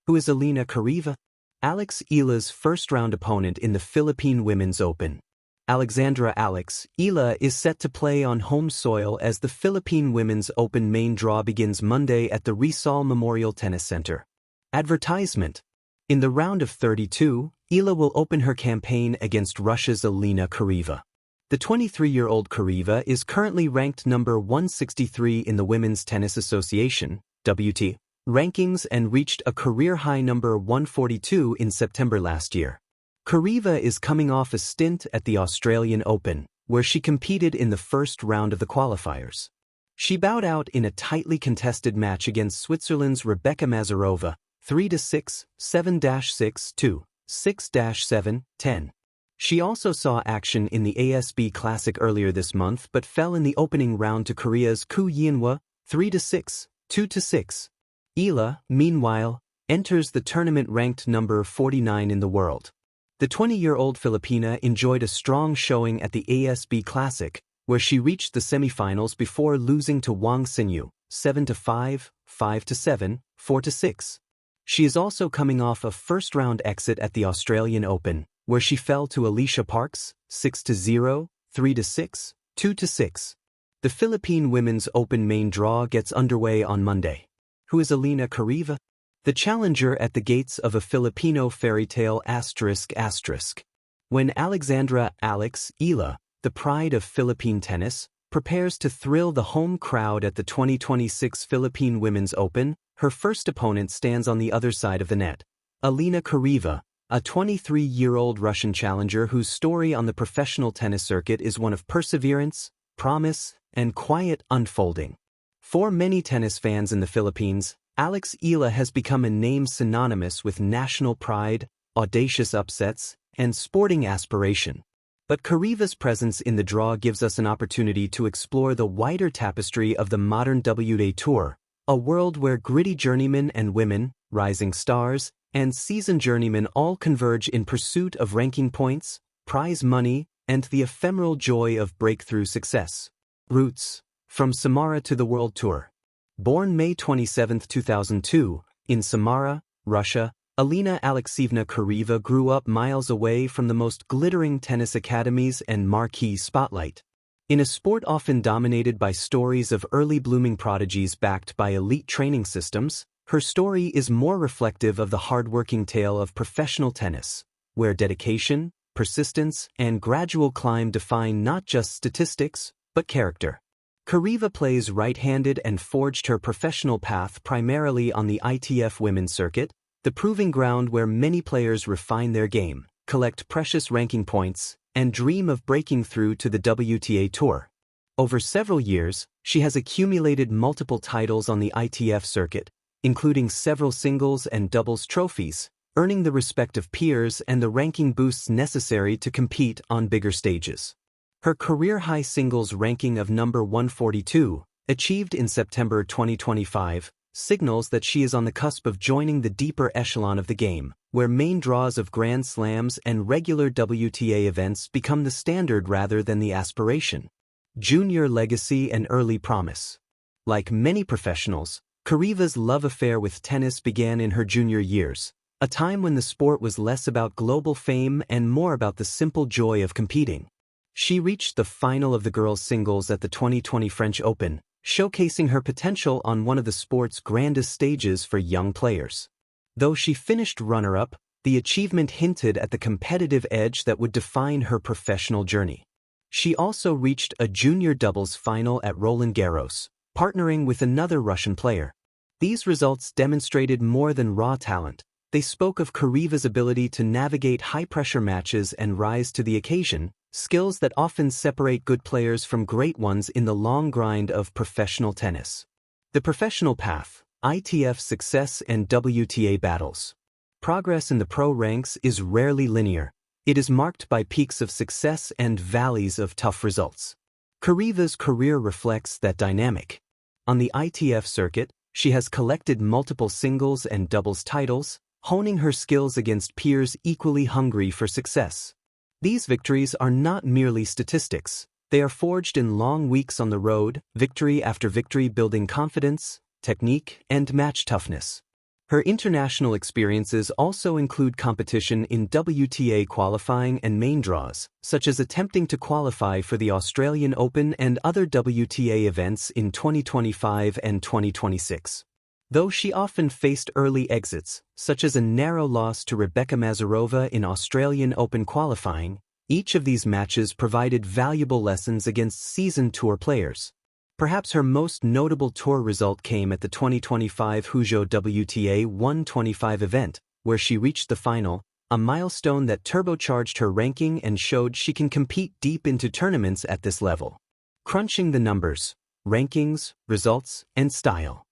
Who is Alina Charaeva? Alex Eala's first-round opponent in the Philippine Women's Open. Alexandra Alex Eala is set to play on home soil as the Philippine Women's Open main draw begins Monday at the Rizal Memorial Tennis Center. Advertisement. In the round of 32, Eala will open her campaign against Russia's Alina Charaeva. The 23-year-old Charaeva is currently ranked number 163 in the Women's Tennis Association (WT) rankings and reached a career-high number 142 in September last year. Charaeva is coming off a stint at the Australian Open, where she competed in the first round of the qualifiers. She bowed out in a tightly contested match against Switzerland's Rebecca Mazurova, 3-6, 7-6, 6-7, 10. She also saw action in the ASB Classic earlier this month but fell in the opening round to Korea's Koo Yeon-hwa, 3-6, 2-6. Eala, meanwhile, enters the tournament ranked number 49 in the world. The 20-year-old Filipina enjoyed a strong showing at the ASB Classic, where she reached the semifinals before losing to Wang Xinyu, 7-5, 5-7, 4-6. She is also coming off a first-round exit at the Australian Open, where she fell to Alicia Parks, 6-0, 3-6, 2-6. The Philippine Women's Open main draw gets underway on Monday. Who is Alina Charaeva? The challenger at the gates of a Filipino fairy tale ***. When Alexandra Alex Eala, the pride of Philippine tennis, prepares to thrill the home crowd at the 2026 Philippine Women's Open, her first opponent stands on the other side of the net. Alina Charaeva, a 23-year-old Russian challenger whose story on the professional tennis circuit is one of perseverance, promise, and quiet unfolding. For many tennis fans in the Philippines, Alex Eala has become a name synonymous with national pride, audacious upsets, and sporting aspiration. But Charaeva's presence in the draw gives us an opportunity to explore the wider tapestry of the modern WTA Tour, a world where gritty journeymen and women, rising stars, and seasoned journeymen all converge in pursuit of ranking points, prize money, and the ephemeral joy of breakthrough success. Roots. From Samara to the World Tour. Born May 27, 2002, in Samara, Russia, Alina Alexeyevna Charaeva grew up miles away from the most glittering tennis academies and marquee spotlight. In a sport often dominated by stories of early blooming prodigies backed by elite training systems, her story is more reflective of the hard-working tale of professional tennis, where dedication, persistence, and gradual climb define not just statistics, but character. Charaeva plays right-handed and forged her professional path primarily on the ITF women's circuit, the proving ground where many players refine their game, collect precious ranking points, and dream of breaking through to the WTA Tour. Over several years, she has accumulated multiple titles on the ITF circuit, including several singles and doubles trophies, earning the respect of peers and the ranking boosts necessary to compete on bigger stages. Her career-high singles ranking of number 142, achieved in September 2025, signals that she is on the cusp of joining the deeper echelon of the game, where main draws of Grand Slams and regular WTA events become the standard rather than the aspiration. Junior legacy and early promise. Like many professionals, Charaeva's love affair with tennis began in her junior years, a time when the sport was less about global fame and more about the simple joy of competing. She reached the final of the girls' singles at the 2020 French Open, showcasing her potential on one of the sport's grandest stages for young players. Though she finished runner-up, the achievement hinted at the competitive edge that would define her professional journey. She also reached a junior doubles final at Roland Garros, partnering with another Russian player. These results demonstrated more than raw talent. They spoke of Charaeva's ability to navigate high-pressure matches and rise to the occasion, skills that often separate good players from great ones in the long grind of professional tennis. The professional path, ITF success and WTA battles. Progress in the pro ranks is rarely linear. It is marked by peaks of success and valleys of tough results. Charaeva's career reflects that dynamic. On the ITF circuit, she has collected multiple singles and doubles titles, honing her skills against peers equally hungry for success. These victories are not merely statistics. They are forged in long weeks on the road, victory after victory building confidence, technique, and match toughness. Her international experiences also include competition in WTA qualifying and main draws, such as attempting to qualify for the Australian Open and other WTA events in 2025 and 2026. Though she often faced early exits, such as a narrow loss to Rebecca Mazurova in Australian Open qualifying, each of these matches provided valuable lessons against seasoned tour players. Perhaps her most notable tour result came at the 2025 Huzhou WTA 125 event, where she reached the final, a milestone that turbocharged her ranking and showed she can compete deep into tournaments at this level. Crunching the numbers, rankings, results, and style.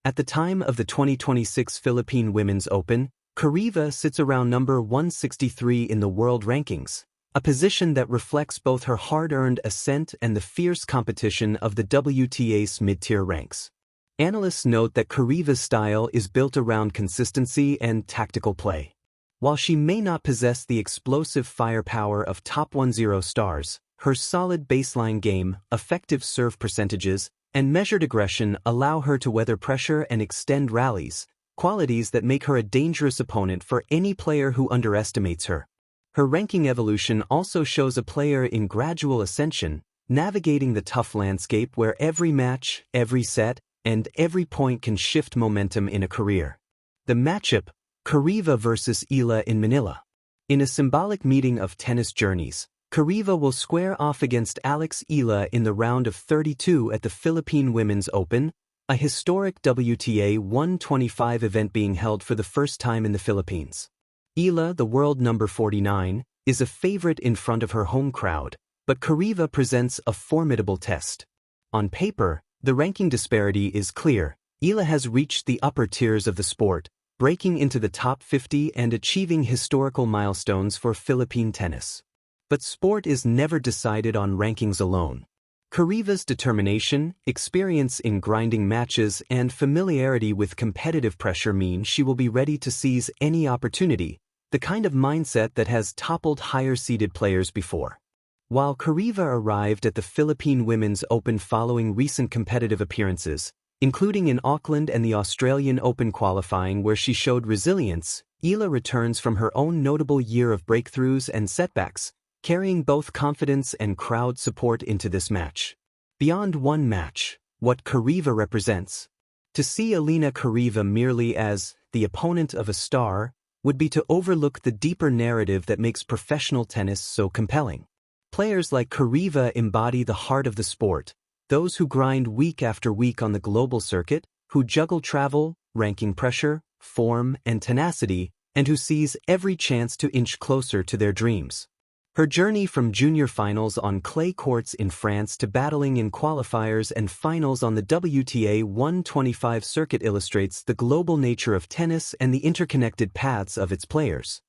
At the time of the 2026 Philippine Women's Open, Charaeva sits around number 163 in the world rankings, a position that reflects both her hard-earned ascent and the fierce competition of the WTA's mid-tier ranks. Analysts note that Charaeva's style is built around consistency and tactical play. While she may not possess the explosive firepower of top 10 stars, her solid baseline game, effective serve percentages, and measured aggression allow her to weather pressure and extend rallies, qualities that make her a dangerous opponent for any player who underestimates her. Her ranking evolution also shows a player in gradual ascension, navigating the tough landscape where every match, every set, and every point can shift momentum in a career. The matchup, Charaeva vs Eala in Manila. In a symbolic meeting of tennis journeys, Charaeva will square off against Alex Eala in the round of 32 at the Philippine Women's Open, a historic WTA 125 event being held for the first time in the Philippines. Eala, the world number 49, is a favorite in front of her home crowd, but Charaeva presents a formidable test. On paper, the ranking disparity is clear. Eala has reached the upper tiers of the sport, breaking into the top 50 and achieving historical milestones for Philippine tennis. But sport is never decided on rankings alone. Charaeva's determination, experience in grinding matches, and familiarity with competitive pressure mean she will be ready to seize any opportunity, the kind of mindset that has toppled higher-seeded players before. While Charaeva arrived at the Philippine Women's Open following recent competitive appearances, including in Auckland and the Australian Open qualifying where she showed resilience, Eala returns from her own notable year of breakthroughs and setbacks, carrying both confidence and crowd support into this match. Beyond one match, what Charaeva represents. To see Alina Charaeva merely as the opponent of a star would be to overlook the deeper narrative that makes professional tennis so compelling. Players like Charaeva embody the heart of the sport, those who grind week after week on the global circuit, who juggle travel, ranking pressure, form, and tenacity, and who seize every chance to inch closer to their dreams. Her journey from junior finals on clay courts in France to battling in qualifiers and finals on the WTA 125 circuit illustrates the global nature of tennis and the interconnected paths of its players.